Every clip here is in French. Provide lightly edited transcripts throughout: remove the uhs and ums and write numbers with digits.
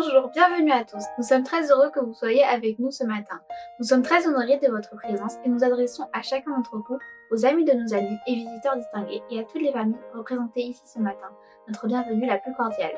Bonjour, bienvenue à tous. Nous sommes très heureux que vous soyez avec nous ce matin. Nous sommes très honorés de votre présence et nous adressons à chacun d'entre vous, aux amis de nos amis et visiteurs distingués et à toutes les familles représentées ici ce matin, notre bienvenue la plus cordiale.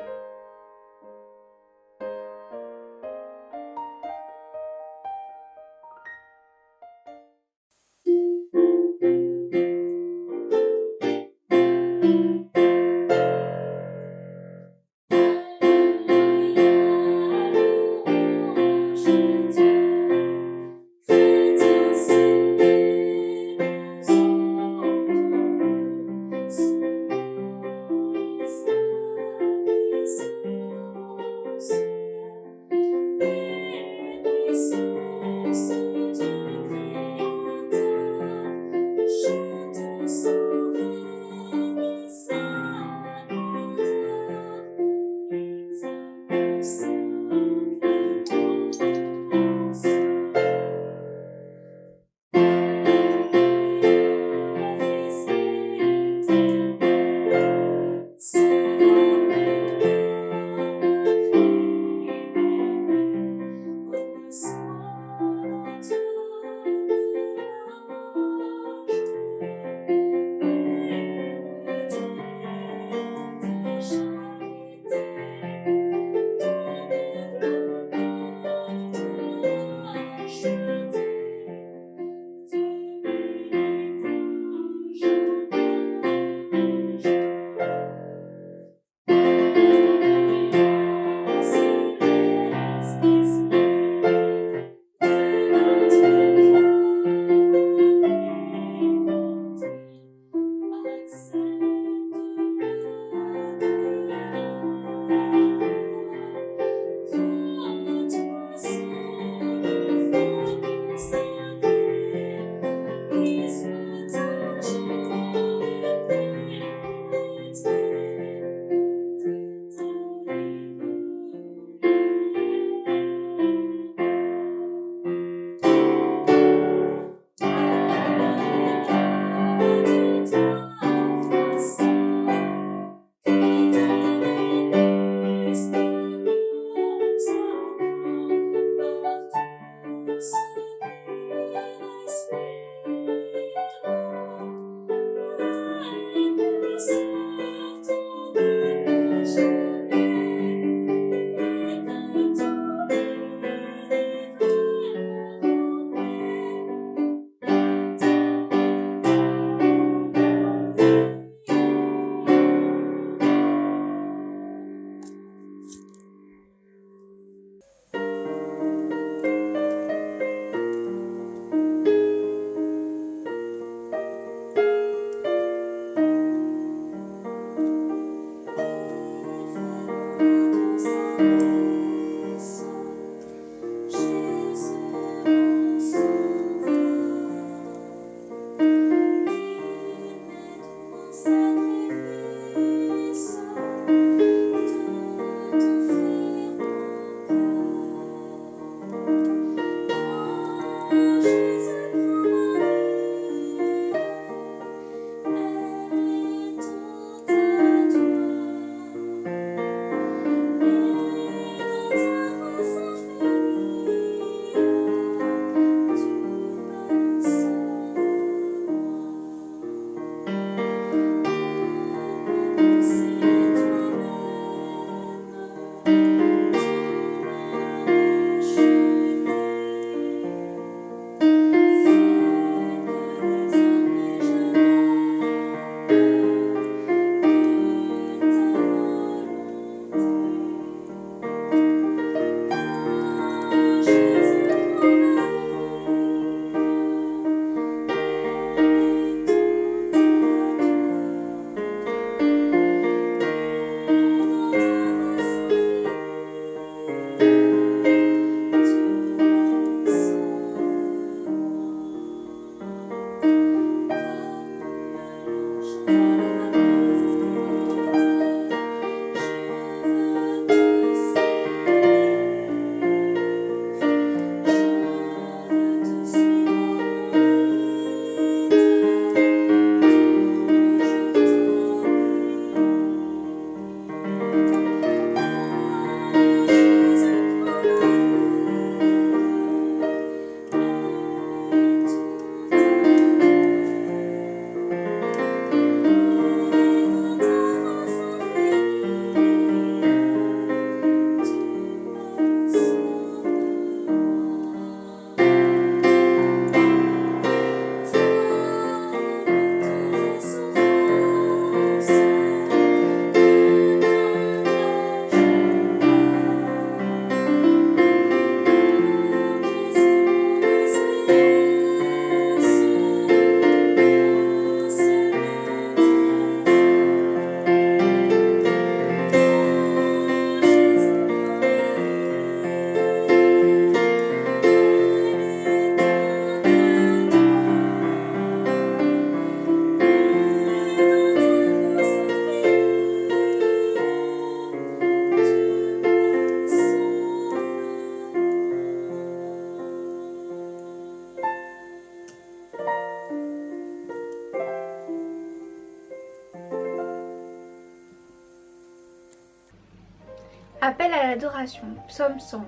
Appel à l'adoration, psaume 100.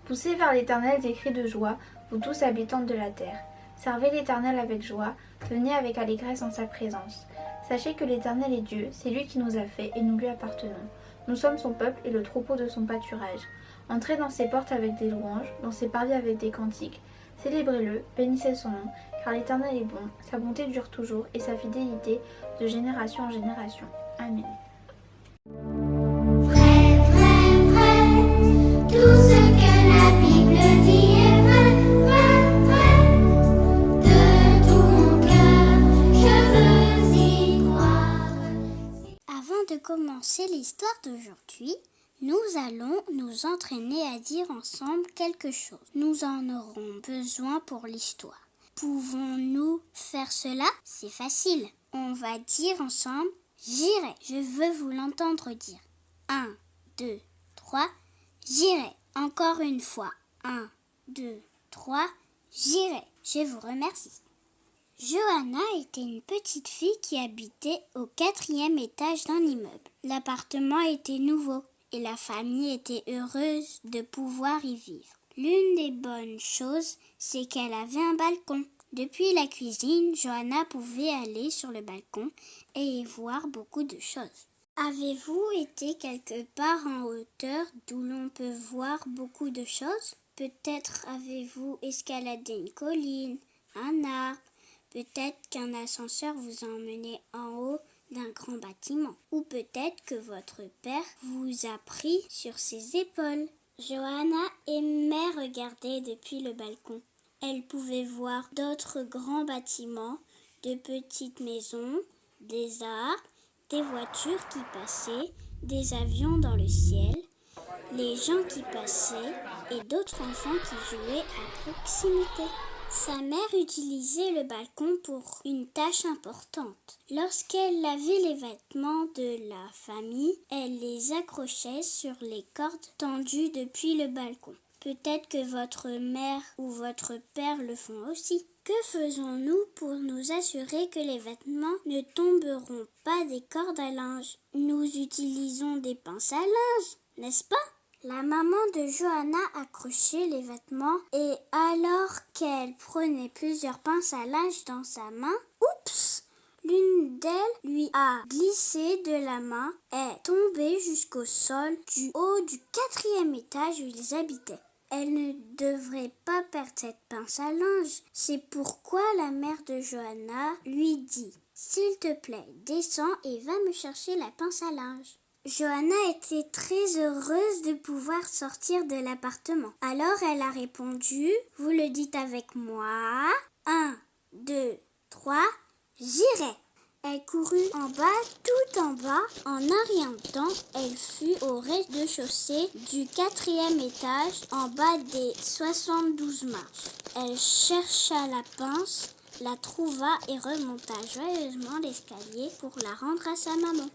Poussez vers l'Éternel des cris de joie, vous tous habitants de la terre. Servez l'Éternel avec joie, venez avec allégresse en sa présence. Sachez que l'Éternel est Dieu, c'est lui qui nous a fait et nous lui appartenons. Nous sommes son peuple et le troupeau de son pâturage. Entrez dans ses portes avec des louanges, dans ses parvis avec des cantiques. Célébrez-le, bénissez son nom, car l'Éternel est bon, sa bonté dure toujours et sa fidélité de génération en génération. Amen. Tout ce que la Bible dit est vrai. De tout mon cœur, je veux y croire. Avant de commencer l'histoire d'aujourd'hui, nous allons nous entraîner à dire ensemble quelque chose. Nous en aurons besoin pour l'histoire. Pouvons-nous faire cela? C'est facile. On va dire ensemble « J'irai ». Je veux vous l'entendre dire. 1, 2, 3. J'irai. Encore une fois. 1, 2, 3. J'irai. Je vous remercie. Johanna était une petite fille qui habitait au 4e étage d'un immeuble. L'appartement était nouveau et la famille était heureuse de pouvoir y vivre. L'une des bonnes choses, c'est qu'elle avait un balcon. Depuis la cuisine, Johanna pouvait aller sur le balcon et y voir beaucoup de choses. Avez-vous été quelque part en hauteur d'où l'on peut voir beaucoup de choses? Peut-être avez-vous escaladé une colline, un arbre, peut-être qu'un ascenseur vous a emmené en haut d'un grand bâtiment. Ou peut-être que votre père vous a pris sur ses épaules. Johanna aimait regarder depuis le balcon. Elle pouvait voir d'autres grands bâtiments, de petites maisons, des arbres, des voitures qui passaient, des avions dans le ciel, les gens qui passaient et d'autres enfants qui jouaient à proximité. Sa mère utilisait le balcon pour une tâche importante. Lorsqu'elle lavait les vêtements de la famille, elle les accrochait sur les cordes tendues depuis le balcon. Peut-être que votre mère ou votre père le font aussi. Que faisons-nous pour nous assurer que les vêtements ne tomberont pas des cordes à linge? Nous utilisons des pinces à linge, n'est-ce pas? La maman de Johanna accrochait les vêtements et alors qu'elle prenait plusieurs pinces à linge dans sa main, oups! L'une d'elles lui a glissé de la main et est tombée jusqu'au sol du haut du 4e étage où ils habitaient. Elle ne devrait pas perdre cette pince à linge. C'est pourquoi la mère de Johanna lui dit « S'il te plaît, descends et va me chercher la pince à linge. » Johanna était très heureuse de pouvoir sortir de l'appartement. Alors elle a répondu « Vous le dites avec moi. 1, 2, 3, j'irai !» Elle courut en bas, tout en bas. En un rien de temps, elle fut au rez-de-chaussée du 4e étage, en bas des 72 marches. Elle chercha la pince, la trouva et remonta joyeusement l'escalier pour la rendre à sa maman.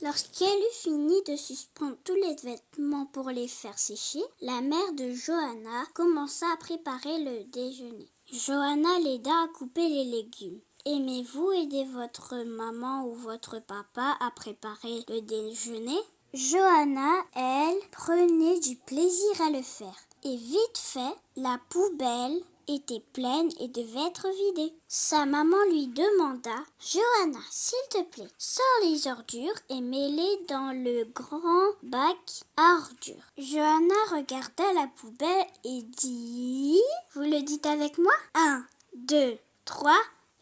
Lorsqu'elle eut fini de suspendre tous les vêtements pour les faire sécher, la mère de Johanna commença à préparer le déjeuner. Johanna l'aida à couper les légumes. Aimez-vous aider votre maman ou votre papa à préparer le déjeuner? Johanna, elle, prenait du plaisir à le faire. Et vite fait, la poubelle était pleine et devait être vidée. Sa maman lui demanda « Johanna, s'il te plaît, sors les ordures et mets-les dans le grand bac à ordures. » Johanna regarda la poubelle et dit « Vous le dites avec moi? 1, 2, 3,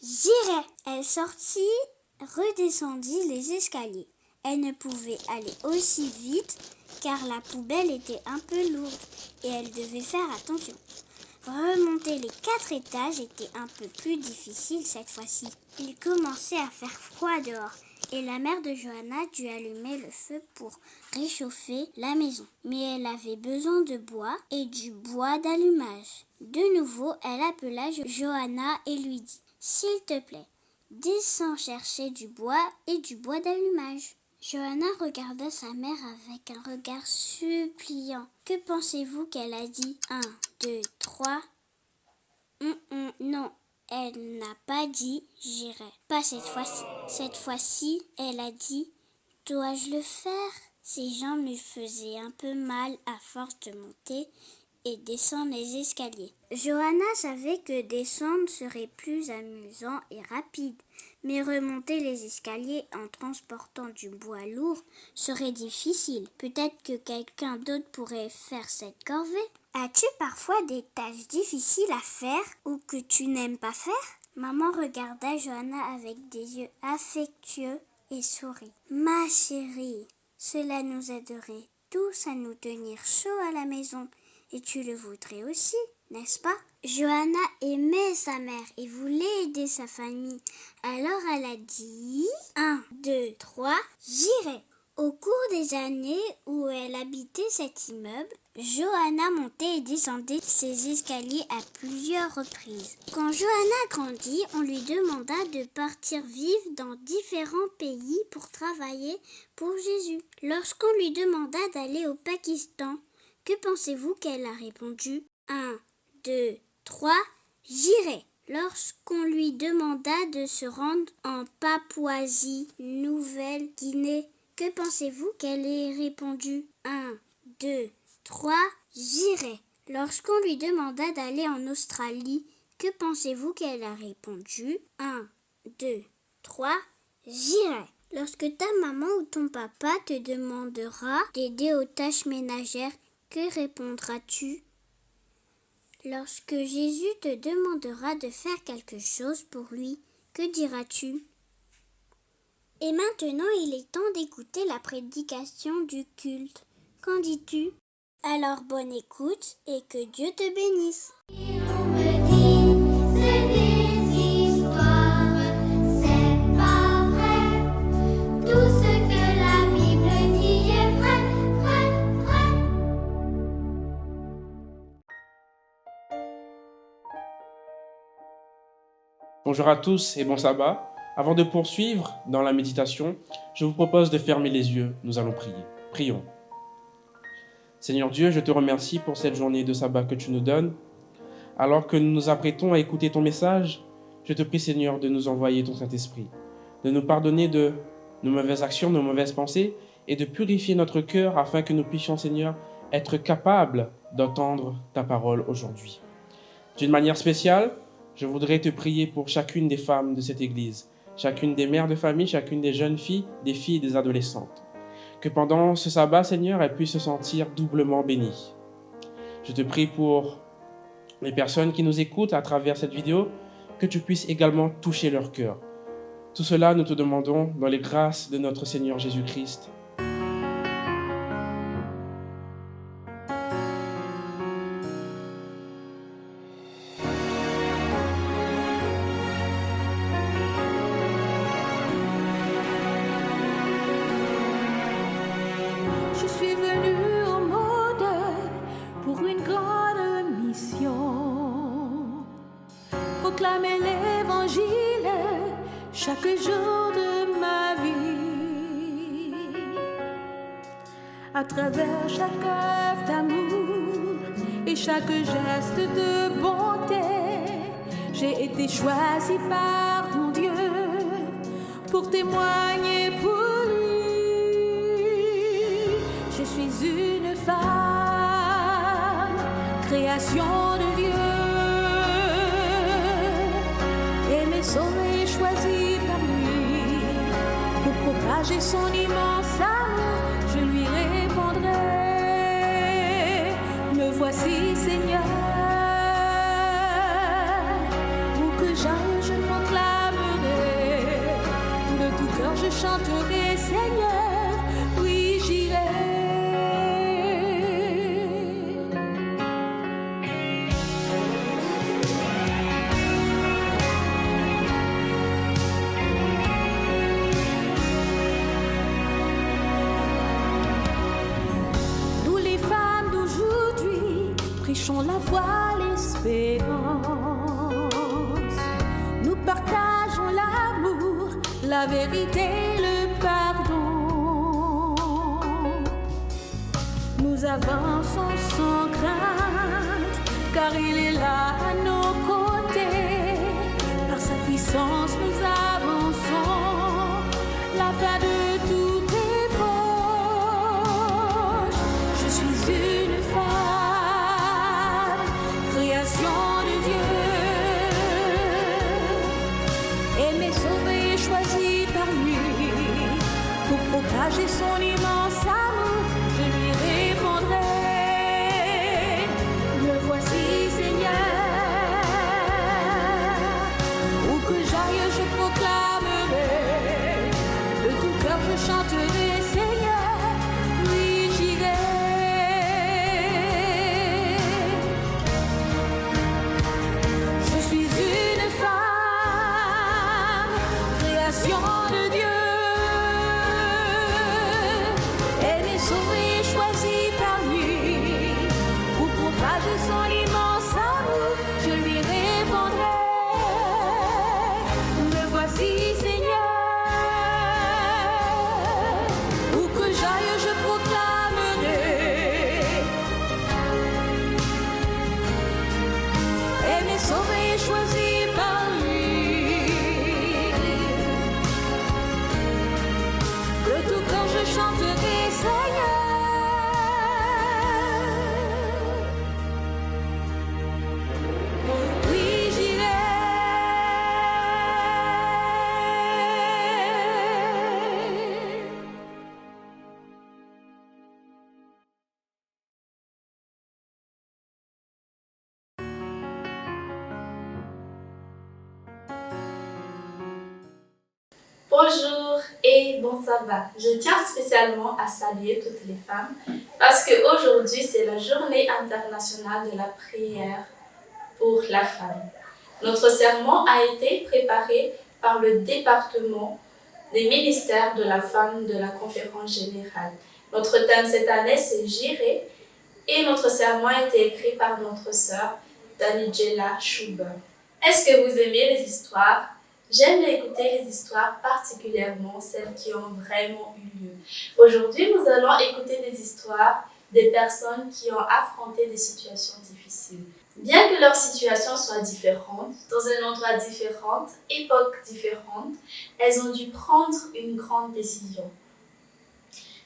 j'irai !» Elle sortit, redescendit les escaliers. Elle ne pouvait aller aussi vite car la poubelle était un peu lourde et elle devait faire attention. Remonter les 4 étages était un peu plus difficile cette fois-ci. Il commençait à faire froid dehors et la mère de Johanna dut allumer le feu pour réchauffer la maison. Mais elle avait besoin de bois et du bois d'allumage. De nouveau, elle appela Johanna et lui dit « S'il te plaît, descends chercher du bois et du bois d'allumage. » Johanna regarda sa mère avec un regard suppliant. Que pensez-vous qu'elle a dit? 1, 2, 3. Non, elle n'a pas dit « j'irai ». Pas cette fois-ci. Cette fois-ci, elle a dit « dois-je le faire ?» Ses jambes lui faisaient un peu mal à force de monter et descendre les escaliers. Johanna savait que descendre serait plus amusant et rapide, mais remonter les escaliers en transportant du bois lourd serait difficile. Peut-être que quelqu'un d'autre pourrait faire cette corvée. As-tu parfois des tâches difficiles à faire ou que tu n'aimes pas faire? Maman regarda Johanna avec des yeux affectueux et sourit. Ma chérie, cela nous aiderait tous à nous tenir chaud à la maison. Et tu le voudrais aussi, n'est-ce pas? Johanna aimait sa mère et voulait aider sa famille. Alors elle a dit 1, 2, 3, j'irai. Au cours des années où elle habitait cet immeuble, Johanna montait et descendait ses escaliers à plusieurs reprises. Quand Johanna grandit, on lui demanda de partir vivre dans différents pays pour travailler pour Jésus. Lorsqu'on lui demanda d'aller au Pakistan, que pensez-vous qu'elle a répondu? 1, 2, 3, j'irai. Lorsqu'on lui demanda de se rendre en Papouasie-Nouvelle-Guinée, que pensez-vous qu'elle ait répondu? 1, 2, 3, j'irai. Lorsqu'on lui demanda d'aller en Australie, que pensez-vous qu'elle a répondu? 1, 2, 3, j'irai. Lorsque ta maman ou ton papa te demandera d'aider aux tâches ménagères, que répondras-tu? Lorsque Jésus te demandera de faire quelque chose pour lui, que diras-tu? Et maintenant, il est temps d'écouter la prédication du culte. Qu'en dis-tu? Alors bonne écoute et que Dieu te bénisse. On me dit, c'est des histoires, c'est pas vrai. Tout ce que la Bible dit est vrai, vrai, vrai. Bonjour à tous et bon sabbat. Avant de poursuivre dans la méditation, je vous propose de fermer les yeux. Nous allons prier. Prions. Seigneur Dieu, je te remercie pour cette journée de sabbat que tu nous donnes. Alors que nous nous apprêtons à écouter ton message, je te prie Seigneur de nous envoyer ton Saint-Esprit, de nous pardonner de nos mauvaises actions, nos mauvaises pensées et de purifier notre cœur afin que nous puissions Seigneur être capables d'entendre ta parole aujourd'hui. D'une manière spéciale, je voudrais te prier pour chacune des femmes de cette Église, chacune des mères de famille, chacune des jeunes filles, des filles et des adolescentes. Que pendant ce sabbat, Seigneur, elles puissent se sentir doublement bénies. Je te prie pour les personnes qui nous écoutent à travers cette vidéo, que tu puisses également toucher leur cœur. Tout cela, nous te demandons dans les grâces de notre Seigneur Jésus-Christ. Je suis venue au monde pour une grande mission. Proclamer l'évangile chaque jour de ma vie. À travers chaque œuvre d'amour et chaque geste de bonté, j'ai été choisie par mon Dieu pour témoigner pour lui. Je suis une femme, création de Dieu, aimée, sauvée, choisie par lui. Pour propager son immense amour, je lui répondrai, me voici Seigneur. Où que j'aille, je proclamerai, de tout cœur je chanterai Seigneur, oui j'irai. Nous les femmes d'aujourd'hui prêchons la voie, l'espérance. Nous partageons l'amour, la vérité, le pardon. Nous avançons sans crainte, car il est là à nos côtés. Par sa puissance nous avançons, la fin de tout est proche. aimé, sauvé et choisi par lui. Pour propager son immense amour, je lui répondrai, me voici Seigneur. Où que j'aille, je proclamerai, de tout cœur je chanterai, Seigneur, oui j'irai. Je suis une femme, création de Dieu, aimée, sauvée, choisie par lui. Pour propager son immense amour, je lui répondrai, me voici Seigneur. Où que j'aille, je proclamerai, aimée, sauvée, choisie par lui. De tout cœur je chanterai, Seigneur. Oui, j'irai. Bonjour et bon sabbat. Je tiens spécialement à saluer toutes les femmes parce qu'aujourd'hui c'est la journée internationale de la prière pour la femme. Notre sermon a été préparé par le département des ministères de la femme de la conférence générale. Notre thème cette année c'est J'irai et notre sermon a été écrit par notre sœur Danijela Schubert. Est-ce que vous aimez les histoires? J'aime écouter les histoires, particulièrement celles qui ont vraiment eu lieu. Aujourd'hui, nous allons écouter des histoires des personnes qui ont affronté des situations difficiles. Bien que leurs situations soient différentes, dans un endroit différent, époque différente, elles ont dû prendre une grande décision.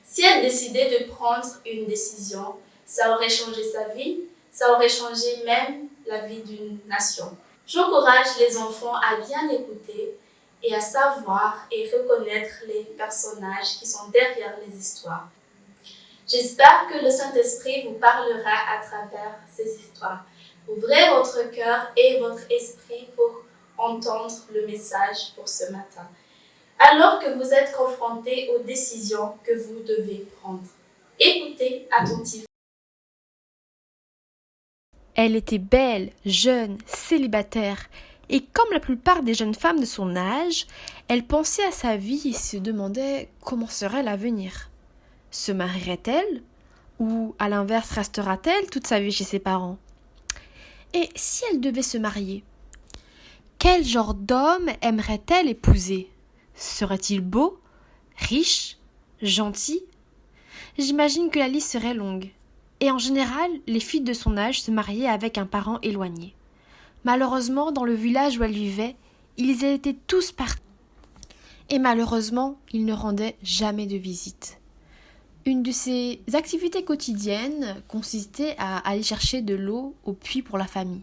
Si elles décidaient de prendre une décision, ça aurait changé sa vie, ça aurait changé même la vie d'une nation. J'encourage les enfants à bien écouter et à savoir et reconnaître les personnages qui sont derrière les histoires. J'espère que le Saint-Esprit vous parlera à travers ces histoires. Ouvrez votre cœur et votre esprit pour entendre le message pour ce matin, alors que vous êtes confrontés aux décisions que vous devez prendre. Écoutez attentivement. Elle était belle, jeune, célibataire, et comme la plupart des jeunes femmes de son âge, elle pensait à sa vie et se demandait comment serait l'avenir. Se marierait-elle? Ou, à l'inverse, restera-t-elle toute sa vie chez ses parents? Et si elle devait se marier, quel genre d'homme aimerait-elle épouser? Serait-il beau, riche, gentil? J'imagine que la liste serait longue. Et en général, les filles de son âge se mariaient avec un parent éloigné. Malheureusement, dans le village où elle vivait, ils étaient tous partis. Et malheureusement, ils ne rendaient jamais de visite. Une de ses activités quotidiennes consistait à aller chercher de l'eau au puits pour la famille.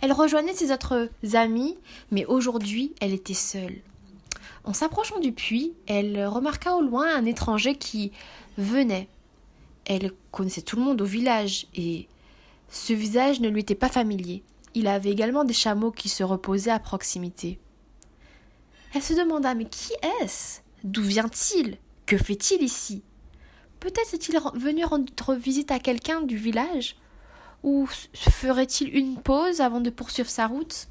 Elle rejoignait ses autres amis, mais aujourd'hui, elle était seule. En s'approchant du puits, elle remarqua au loin un étranger qui venait. Elle connaissait tout le monde au village et ce visage ne lui était pas familier. Il avait également des chameaux qui se reposaient à proximité. Elle se demanda, mais qui est-ce? D'où vient-il? Que fait-il ici? Peut-être est-il venu rendre visite à quelqu'un du village? Ou ferait-il une pause avant de poursuivre sa route?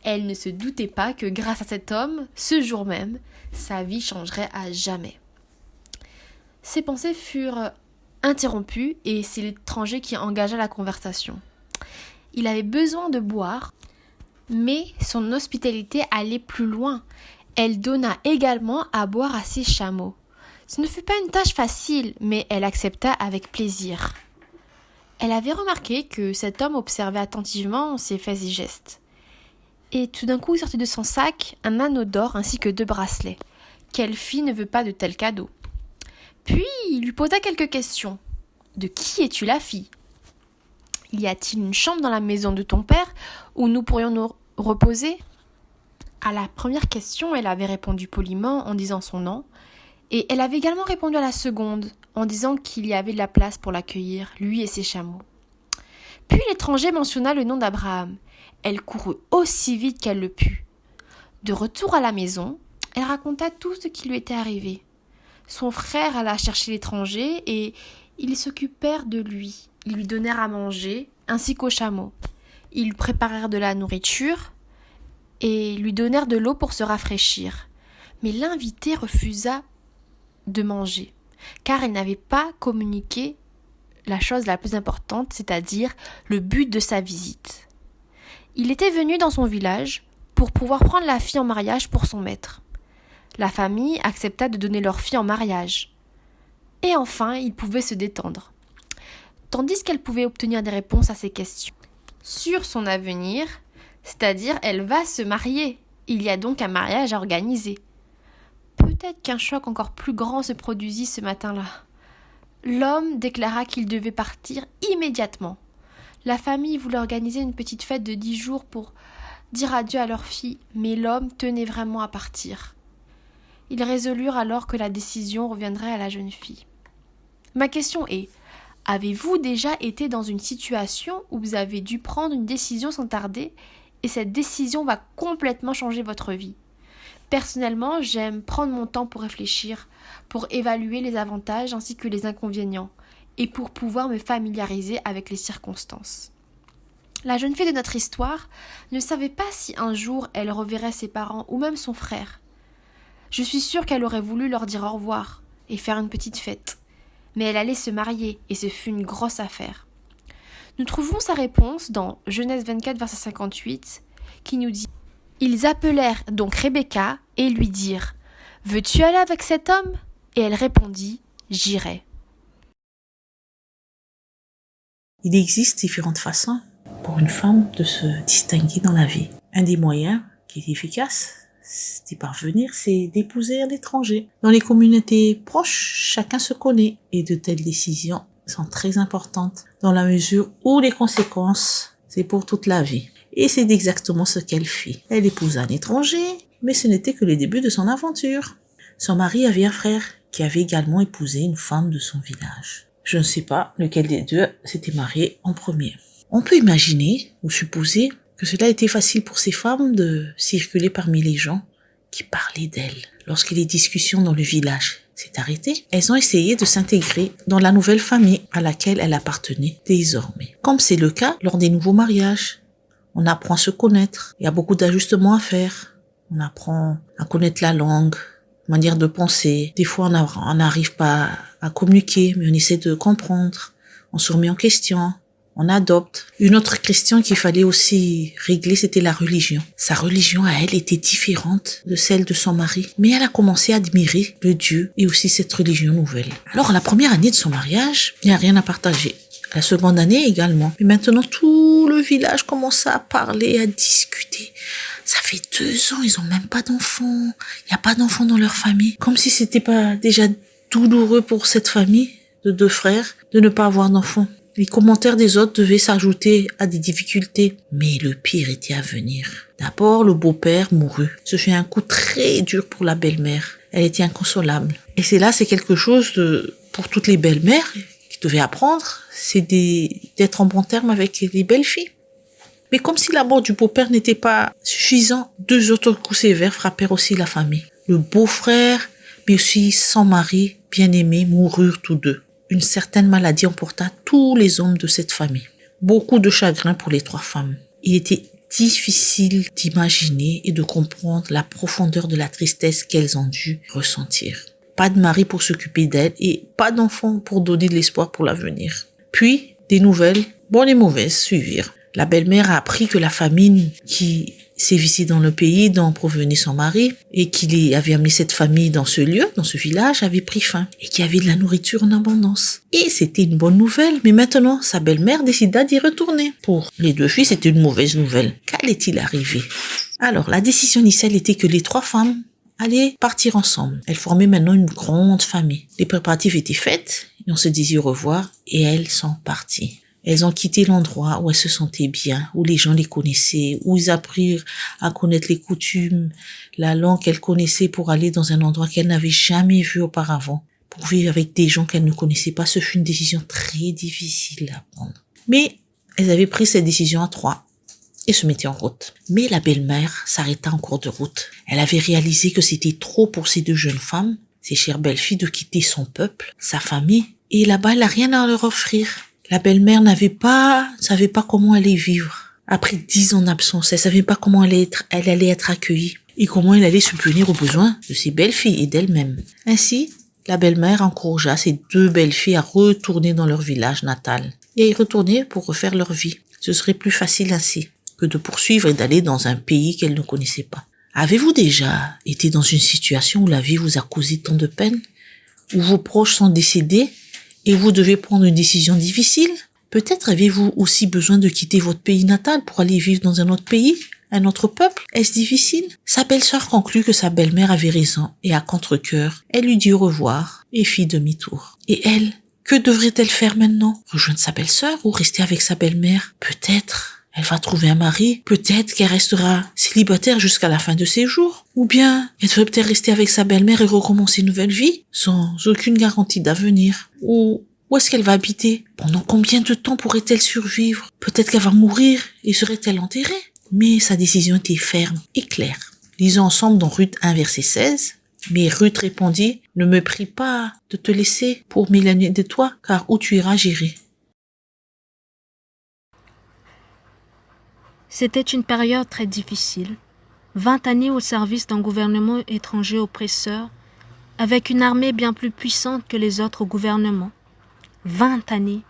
Elle ne se doutait pas que grâce à cet homme, ce jour même, sa vie changerait à jamais. Ses pensées furent interrompues et c'est l'étranger qui engagea la conversation. Il avait besoin de boire, mais son hospitalité allait plus loin. Elle donna également à boire à ses chameaux. Ce ne fut pas une tâche facile, mais elle accepta avec plaisir. Elle avait remarqué que cet homme observait attentivement ses faits et gestes. Et tout d'un coup, il sortit de son sac un anneau d'or ainsi que 2 bracelets. Quelle fille ne veut pas de tels cadeaux? Puis, il lui posa quelques questions. De qui es-tu la fille? Y a-t-il une chambre dans la maison de ton père où nous pourrions nous reposer? À la première question, elle avait répondu poliment en disant son nom, et elle avait également répondu à la seconde en disant qu'il y avait de la place pour l'accueillir, lui et ses chameaux. Puis l'étranger mentionna le nom d'Abraham. Elle courut aussi vite qu'elle le put. De retour à la maison, elle raconta tout ce qui lui était arrivé. Son frère alla chercher l'étranger et ils s'occupèrent de lui. Ils lui donnèrent à manger, ainsi qu'aux chameaux. Ils préparèrent de la nourriture et lui donnèrent de l'eau pour se rafraîchir. Mais l'invité refusa de manger, car elle n'avait pas communiqué la chose la plus importante, c'est-à-dire le but de sa visite. Il était venu dans son village pour pouvoir prendre la fille en mariage pour son maître. La famille accepta de donner leur fille en mariage. Et enfin, il pouvait se détendre. Tandis qu'elle pouvait obtenir des réponses à ses questions sur son avenir, c'est-à-dire elle va se marier. Il y a donc un mariage à organiser. Peut-être qu'un choc encore plus grand se produisit ce matin-là. L'homme déclara qu'il devait partir immédiatement. La famille voulait organiser une petite fête de 10 jours pour dire adieu à leur fille, mais l'homme tenait vraiment à partir. Ils résolurent alors que la décision reviendrait à la jeune fille. Ma question est, avez-vous déjà été dans une situation où vous avez dû prendre une décision sans tarder et cette décision va complètement changer votre vie? Personnellement, j'aime prendre mon temps pour réfléchir, pour évaluer les avantages ainsi que les inconvénients et pour pouvoir me familiariser avec les circonstances. La jeune fille de notre histoire ne savait pas si un jour elle reverrait ses parents ou même son frère. Je suis sûre qu'elle aurait voulu leur dire au revoir et faire une petite fête. Mais elle allait se marier et ce fut une grosse affaire. Nous trouvons sa réponse dans Genèse 24, verset 58, qui nous dit « Ils appelèrent donc Rebecca et lui dirent « Veux-tu aller avec cet homme ?» Et elle répondit « J'irai. » Il existe différentes façons pour une femme de se distinguer dans la vie. Un des moyens qui est efficace d'y parvenir, c'est d'épouser un étranger. Dans les communautés proches, chacun se connaît et de telles décisions sont très importantes dans la mesure où les conséquences, c'est pour toute la vie. Et c'est exactement ce qu'elle fit. Elle épousa un étranger, mais ce n'était que le début de son aventure. Son mari avait un frère qui avait également épousé une femme de son village. Je ne sais pas lequel des deux s'était marié en premier. On peut imaginer ou supposer que cela était facile pour ces femmes de circuler parmi les gens qui parlaient d'elles. Lorsque les discussions dans le village s'est arrêtées, elles ont essayé de s'intégrer dans la nouvelle famille à laquelle elles appartenaient désormais. Comme c'est le cas lors des nouveaux mariages, on apprend à se connaître, il y a beaucoup d'ajustements à faire, on apprend à connaître la langue, manière de penser. Des fois, on n'arrive pas à communiquer, mais on essaie de comprendre, on se remet en question, on adopte. Une autre question qu'il fallait aussi régler, c'était la religion. Sa religion à elle était différente de celle de son mari, mais elle a commencé à admirer le Dieu et aussi cette religion nouvelle. Alors, la première année de son mariage, il n'y a rien à partager. La seconde année également. Mais maintenant, tout le village commence à parler, à discuter. Ça fait 2 ans, ils ont même pas d'enfants. Il n'y a pas d'enfants dans leur famille. Comme si c'était pas déjà douloureux pour cette famille de 2 frères de ne pas avoir d'enfants. Les commentaires des autres devaient s'ajouter à des difficultés. Mais le pire était à venir. D'abord, le beau-père mourut. Ce fut un coup très dur pour la belle-mère. Elle était inconsolable. Et c'est quelque chose pour toutes les belles-mères qui devaient apprendre, c'est d'être en bon terme avec les belles-filles. Mais comme si la mort du beau-père n'était pas suffisant, 2 autres coups sévères frappèrent aussi la famille. Le beau-frère, mais aussi son mari bien-aimé, moururent tous deux. Une certaine maladie emporta tous les hommes de cette famille. Beaucoup de chagrin pour les 3 femmes. Il était difficile d'imaginer et de comprendre la profondeur de la tristesse qu'elles ont dû ressentir. Pas de mari pour s'occuper d'elles et pas d'enfants pour donner de l'espoir pour l'avenir. Puis, des nouvelles, bonnes et mauvaises, suivirent. La belle-mère a appris que la famine qui sévissait dans le pays dont provenait son mari et qui avait amené cette famille dans ce lieu, dans ce village, avait pris fin et qu'il y avait de la nourriture en abondance. Et c'était une bonne nouvelle, mais maintenant, sa belle-mère décida d'y retourner. Pour les 2 filles, c'était une mauvaise nouvelle. Qu'allait-il arriver? Alors, la décision initiale était que les 3 femmes allaient partir ensemble. Elles formaient maintenant une grande famille. Les préparatifs étaient faits et on se disait au revoir et elles sont parties. Elles ont quitté l'endroit où elles se sentaient bien, où les gens les connaissaient, où ils apprirent à connaître les coutumes, la langue qu'elles connaissaient pour aller dans un endroit qu'elles n'avaient jamais vu auparavant, pour vivre avec des gens qu'elles ne connaissaient pas. Ce fut une décision très difficile à prendre. Mais elles avaient pris cette décision à 3 et se mettaient en route. Mais la belle-mère s'arrêta en cours de route. Elle avait réalisé que c'était trop pour ces 2 jeunes femmes, ces chères belles-filles, de quitter son peuple, sa famille, et là-bas, elle n'a rien à leur offrir. La belle-mère savait pas comment aller vivre. Après 10 ans d'absence, elle savait pas comment elle allait être accueillie et comment elle allait subvenir aux besoins de ses belles-filles et d'elle-même. Ainsi, la belle-mère encouragea ses 2 belles-filles à retourner dans leur village natal et à y retourner pour refaire leur vie. Ce serait plus facile ainsi que de poursuivre et d'aller dans un pays qu'elles ne connaissaient pas. Avez-vous déjà été dans une situation où la vie vous a causé tant de peine, où vos proches sont décédés et vous devez prendre une décision difficile? Peut-être avez-vous aussi besoin de quitter votre pays natal pour aller vivre dans un autre pays, un autre peuple? Est-ce difficile? Sa belle-sœur conclut que sa belle-mère avait raison et à contre-cœur, elle lui dit au revoir et fit demi-tour. Et elle, que devrait-elle faire maintenant? Rejoindre sa belle-sœur ou rester avec sa belle-mère? Peut-être elle va trouver un mari, peut-être qu'elle restera célibataire jusqu'à la fin de ses jours, ou bien elle devrait peut-être rester avec sa belle-mère et recommencer une nouvelle vie, sans aucune garantie d'avenir. Ou où est-ce qu'elle va habiter? Pendant combien de temps pourrait-elle survivre? Peut-être qu'elle va mourir et serait-elle enterrée? Mais sa décision était ferme et claire. Lisons ensemble dans Ruth 1 verset 16. Mais Ruth répondit, ne me prie pas de te laisser pour m'éloigner de toi, car où tu iras, j'irai. C'était une période très difficile. 20 années au service d'un gouvernement étranger oppresseur, avec une armée bien plus puissante que les autres gouvernements. 20 années.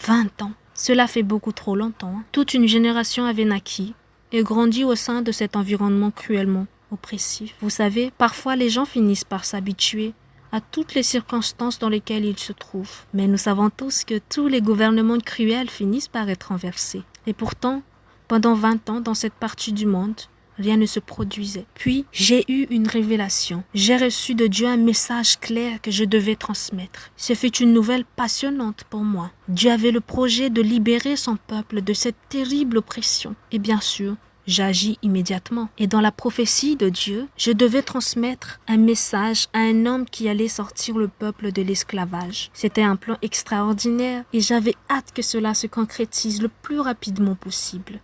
20 ans. Cela fait beaucoup trop longtemps. Toute une génération avait naquis et grandi au sein de cet environnement cruellement oppressif. Vous savez, parfois les gens finissent par s'habituer à toutes les circonstances dans lesquelles ils se trouvent. Mais nous savons tous que tous les gouvernements cruels finissent par être renversés. Et pourtant, pendant 20 ans, dans cette partie du monde, rien ne se produisait. Puis, j'ai eu une révélation. J'ai reçu de Dieu un message clair que je devais transmettre. Ce fut une nouvelle passionnante pour moi. Dieu avait le projet de libérer son peuple de cette terrible oppression. Et bien sûr, j'agis immédiatement. Et dans la prophétie de Dieu, je devais transmettre un message à un homme qui allait sortir le peuple de l'esclavage. C'était un plan extraordinaire et j'avais hâte que cela se concrétise le plus rapidement possible.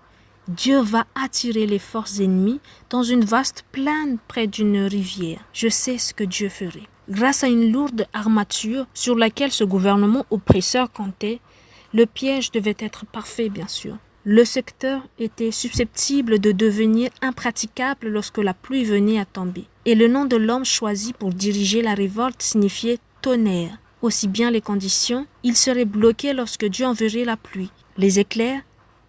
Dieu va attirer les forces ennemies dans une vaste plaine près d'une rivière. Je sais ce que Dieu ferait. Grâce à une lourde armature sur laquelle ce gouvernement oppresseur comptait, le piège devait être parfait, bien sûr. Le secteur était susceptible de devenir impraticable lorsque la pluie venait à tomber. Et le nom de l'homme choisi pour diriger la révolte signifiait tonnerre. Aussi bien les conditions, il serait bloqué lorsque Dieu enverrait la pluie, les éclairs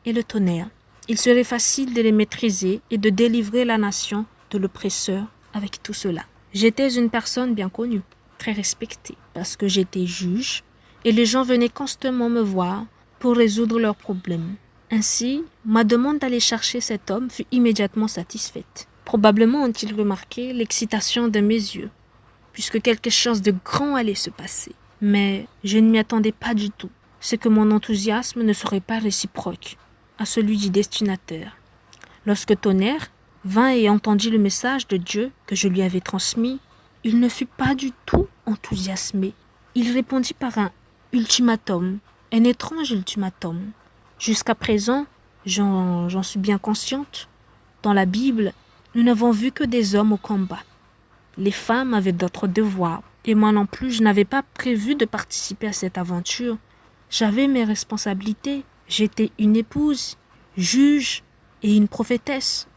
et le tonnerre. Il serait facile de les maîtriser et de délivrer la nation de l'oppresseur avec tout cela. J'étais une personne bien connue, très respectée, parce que j'étais juge et les gens venaient constamment me voir pour résoudre leurs problèmes. Ainsi, ma demande d'aller chercher cet homme fut immédiatement satisfaite. Probablement ont-ils remarqué l'excitation de mes yeux, puisque quelque chose de grand allait se passer. Mais je ne m'y attendais pas du tout. C'est que mon enthousiasme ne serait pas réciproque à celui du destinataire. Lorsque Tonnerre vint et entendit le message de Dieu que je lui avais transmis, il ne fut pas du tout enthousiasmé. Il répondit par un ultimatum, un étrange ultimatum. Jusqu'à présent, j'en suis bien consciente, dans la Bible, nous n'avons vu que des hommes au combat. Les femmes avaient d'autres devoirs, et moi non plus, je n'avais pas prévu de participer à cette aventure. J'avais mes responsabilités. J'étais une épouse, juge et une prophétesse.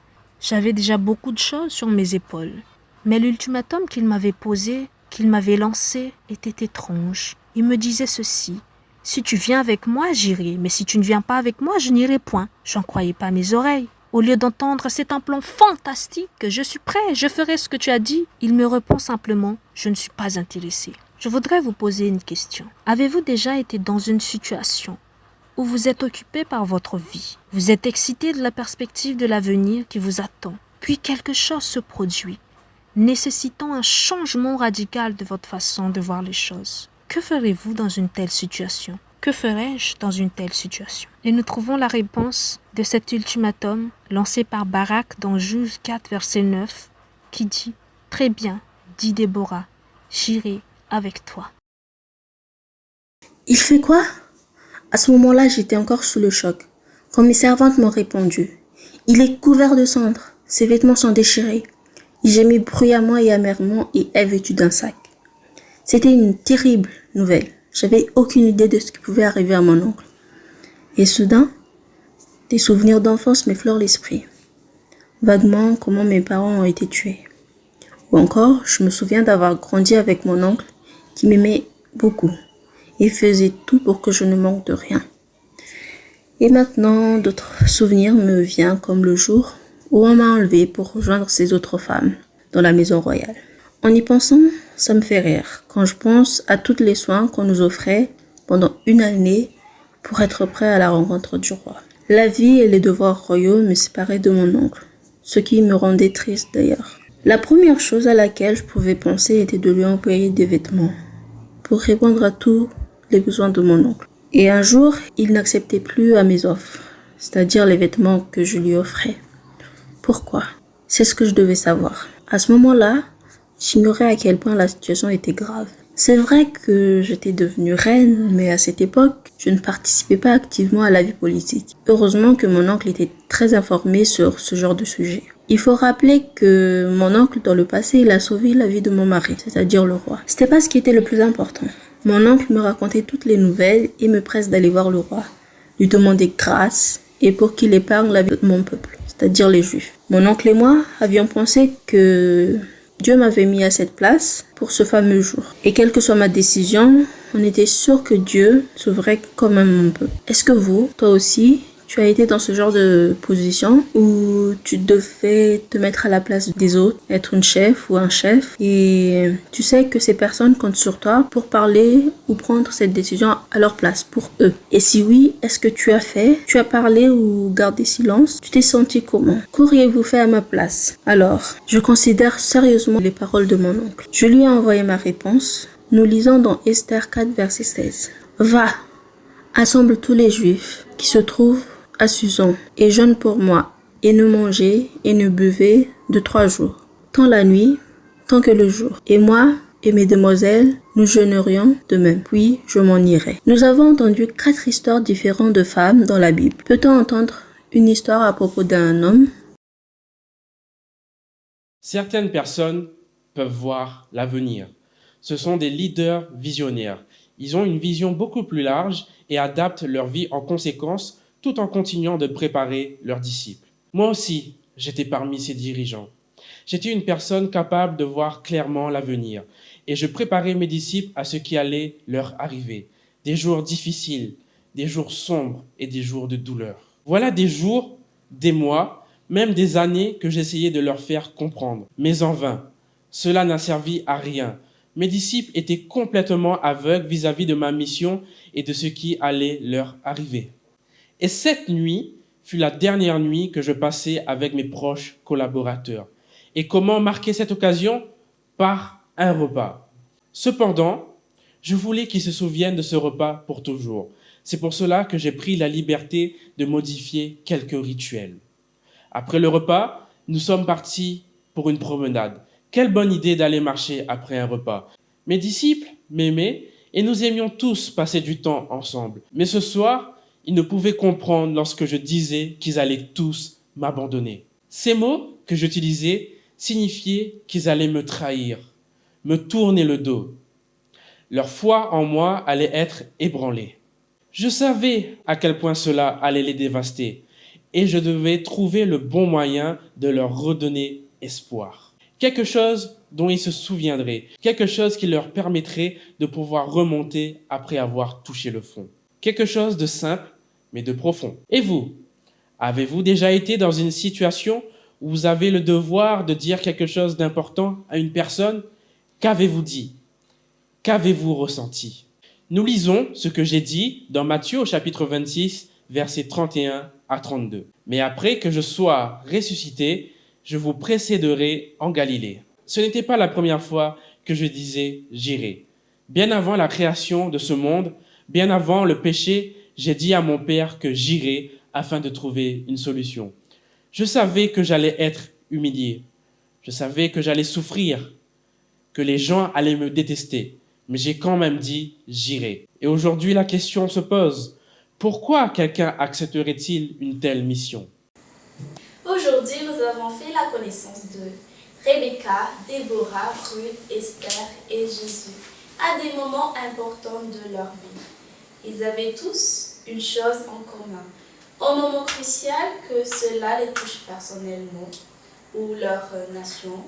J'avais déjà beaucoup de choses sur mes épaules. Mais l'ultimatum qu'il m'avait posé, qu'il m'avait lancé, était étrange. Il me disait ceci: « Si tu viens avec moi, j'irai, mais si tu ne viens pas avec moi, je n'irai point. » J'en croyais pas mes oreilles. Au lieu d'entendre « C'est un plan fantastique, je suis prêt, je ferai ce que tu as dit », il me répond simplement « Je ne suis pas intéressé. » Je voudrais vous poser une question. Avez-vous déjà été dans une situation où vous êtes occupé par votre vie? Vous êtes excité de la perspective de l'avenir qui vous attend. Puis quelque chose se produit, nécessitant un changement radical de votre façon de voir les choses. Que ferez-vous dans une telle situation? Que ferais-je dans une telle situation? Et nous trouvons la réponse de cet ultimatum lancé par Barak dans Juge 4, verset 9, qui dit « Très bien, dit Déborah, j'irai avec toi. » Il fait quoi? À ce moment-là, j'étais encore sous le choc. Quand mes servantes m'ont répondu, « Il est couvert de cendres, ses vêtements sont déchirés. » Il gémit bruyamment et amèrement et est vêtu d'un sac. C'était une terrible nouvelle. J'avais aucune idée de ce qui pouvait arriver à mon oncle. Et soudain, des souvenirs d'enfance m'effleurent l'esprit. Vaguement, comment mes parents ont été tués. Ou encore, je me souviens d'avoir grandi avec mon oncle qui m'aimait beaucoup et faisait tout pour que je ne manque de rien. Et maintenant, d'autres souvenirs me viennent comme le jour où on m'a enlevé pour rejoindre ces autres femmes dans la maison royale. En y pensant, ça me fait rire quand je pense à tous les soins qu'on nous offrait pendant une année pour être prêt à la rencontre du roi. La vie et les devoirs royaux me séparaient de mon oncle, ce qui me rendait triste d'ailleurs. La première chose à laquelle je pouvais penser était de lui envoyer des vêtements pour répondre à tous les besoins de mon oncle. Et un jour, il n'acceptait plus à mes offres, c'est-à-dire les vêtements que je lui offrais. Pourquoi? C'est ce que je devais savoir. À ce moment-là, j'ignorais à quel point la situation était grave. C'est vrai que j'étais devenue reine, mais à cette époque, je ne participais pas activement à la vie politique. Heureusement que mon oncle était très informé sur ce genre de sujet. Il faut rappeler que mon oncle, dans le passé, il a sauvé la vie de mon mari, c'est-à-dire le roi. C'était pas ce qui était le plus important. Mon oncle me racontait toutes les nouvelles et me presse d'aller voir le roi, lui demander grâce et pour qu'il épargne la vie de mon peuple, c'est-à-dire les Juifs. Mon oncle et moi avions pensé que Dieu m'avait mis à cette place pour ce fameux jour. Et quelle que soit ma décision, on était sûr que Dieu sauverait quand même mon peuple. Est-ce que vous, toi aussi, tu as été dans ce genre de position où tu devais te mettre à la place des autres, être une chef ou un chef, et tu sais que ces personnes comptent sur toi pour parler ou prendre cette décision à leur place, pour eux. Et si oui, est-ce que tu as fait? Tu as parlé ou gardé silence? Tu t'es senti comment? Qu'auriez-vous fait à ma place? Alors, je considère sérieusement les paroles de mon oncle. Je lui ai envoyé ma réponse. Nous lisons dans Esther 4, verset 16. Va, assemble tous les Juifs qui se trouvent à Susan et jeûne pour moi, et ne mangez et ne buvez de 3 jours, tant la nuit, tant que le jour. Et moi et mes demoiselles, nous jeûnerions de même, puis je m'en irai. Nous avons entendu 4 histoires différentes de femmes dans la Bible. Peut-on entendre une histoire à propos d'un homme? Certaines personnes peuvent voir l'avenir. Ce sont des leaders visionnaires. Ils ont une vision beaucoup plus large et adaptent leur vie en conséquence tout en continuant de préparer leurs disciples. Moi aussi, j'étais parmi ces dirigeants. J'étais une personne capable de voir clairement l'avenir et je préparais mes disciples à ce qui allait leur arriver. Des jours difficiles, des jours sombres et des jours de douleur. Voilà des jours, des mois, même des années que j'essayais de leur faire comprendre, mais en vain. Cela n'a servi à rien. Mes disciples étaient complètement aveugles vis-à-vis de ma mission et de ce qui allait leur arriver. Et cette nuit fut la dernière nuit que je passais avec mes proches collaborateurs. Et comment marquer cette occasion? Par un repas. Cependant, je voulais qu'ils se souviennent de ce repas pour toujours. C'est pour cela que j'ai pris la liberté de modifier quelques rituels. Après le repas, nous sommes partis pour une promenade. Quelle bonne idée d'aller marcher après un repas. Mes disciples m'aimaient et nous aimions tous passer du temps ensemble. Mais ce soir, ils ne pouvaient comprendre lorsque je disais qu'ils allaient tous m'abandonner. Ces mots que j'utilisais signifiaient qu'ils allaient me trahir, me tourner le dos. Leur foi en moi allait être ébranlée. Je savais à quel point cela allait les dévaster et je devais trouver le bon moyen de leur redonner espoir. Quelque chose dont ils se souviendraient, quelque chose qui leur permettrait de pouvoir remonter après avoir touché le fond. Quelque chose de simple, mais de profond. Et vous, avez-vous déjà été dans une situation où vous avez le devoir de dire quelque chose d'important à une personne? Qu'avez-vous dit? Qu'avez-vous ressenti? Nous lisons ce que j'ai dit dans Matthieu au chapitre 26, versets 31 à 32. Mais après que je sois ressuscité, je vous précéderai en Galilée. Ce n'était pas la première fois que je disais « j'irai ». Bien avant la création de ce monde, Bien avant le péché, j'ai dit à mon Père que j'irais afin de trouver une solution. Je savais que j'allais être humilié. Je savais que j'allais souffrir, que les gens allaient me détester. Mais j'ai quand même dit j'irai. Et aujourd'hui, la question se pose. Pourquoi quelqu'un accepterait-il une telle mission? Aujourd'hui, nous avons fait la connaissance de Rebecca, Déborah, Ruth, Esther et Jésus à des moments importants de leur vie. Ils avaient tous une chose en commun. Au moment crucial que cela les touche personnellement, ou leur nation,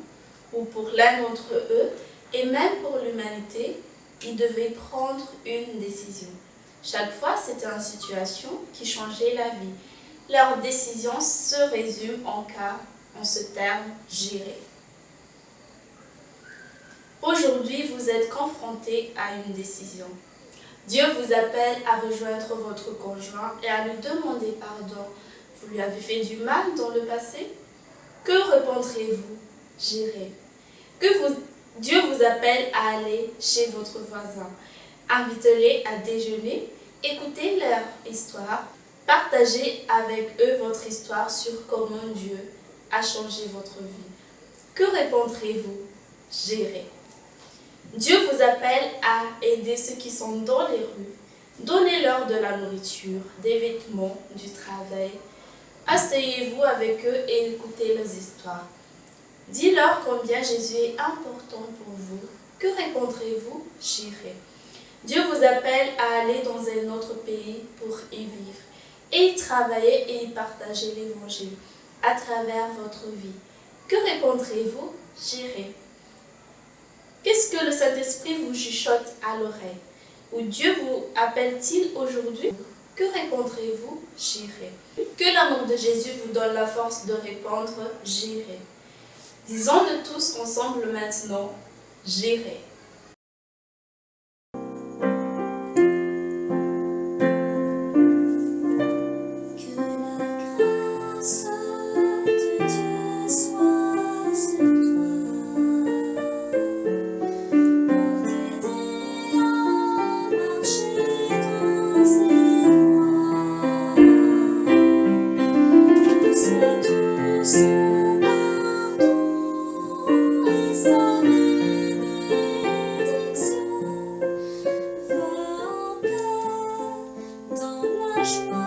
ou pour l'un d'entre eux, et même pour l'humanité, ils devaient prendre une décision. Chaque fois, c'était une situation qui changeait la vie. Leur décision se résume en ce terme « gérer ». Aujourd'hui, vous êtes confrontés à une décision. Dieu vous appelle à rejoindre votre conjoint et à lui demander pardon. Vous lui avez fait du mal dans le passé? Que répondrez-vous? Gérer. Dieu vous appelle à aller chez votre voisin. Invitez-les à déjeuner, écoutez leur histoire, partagez avec eux votre histoire sur comment Dieu a changé votre vie. Que répondrez-vous? Gérer. Dieu vous appelle à aider ceux qui sont dans les rues. Donnez-leur de la nourriture, des vêtements, du travail. Asseyez-vous avec eux et écoutez leurs histoires. Dites-leur combien Jésus est important pour vous. Que répondrez-vous? J'irai. Dieu vous appelle à aller dans un autre pays pour y vivre, et y travailler et y partager l'évangile à travers votre vie. Que répondrez-vous? J'irai. Qu'est-ce que le Saint-Esprit vous chuchote à l'oreille? Ou Dieu vous appelle-t-il aujourd'hui? Que répondrez-vous? J'irai. Que l'amour de Jésus vous donne la force de répondre j'irai. Disons-le tous ensemble maintenant, j'irai. Joie.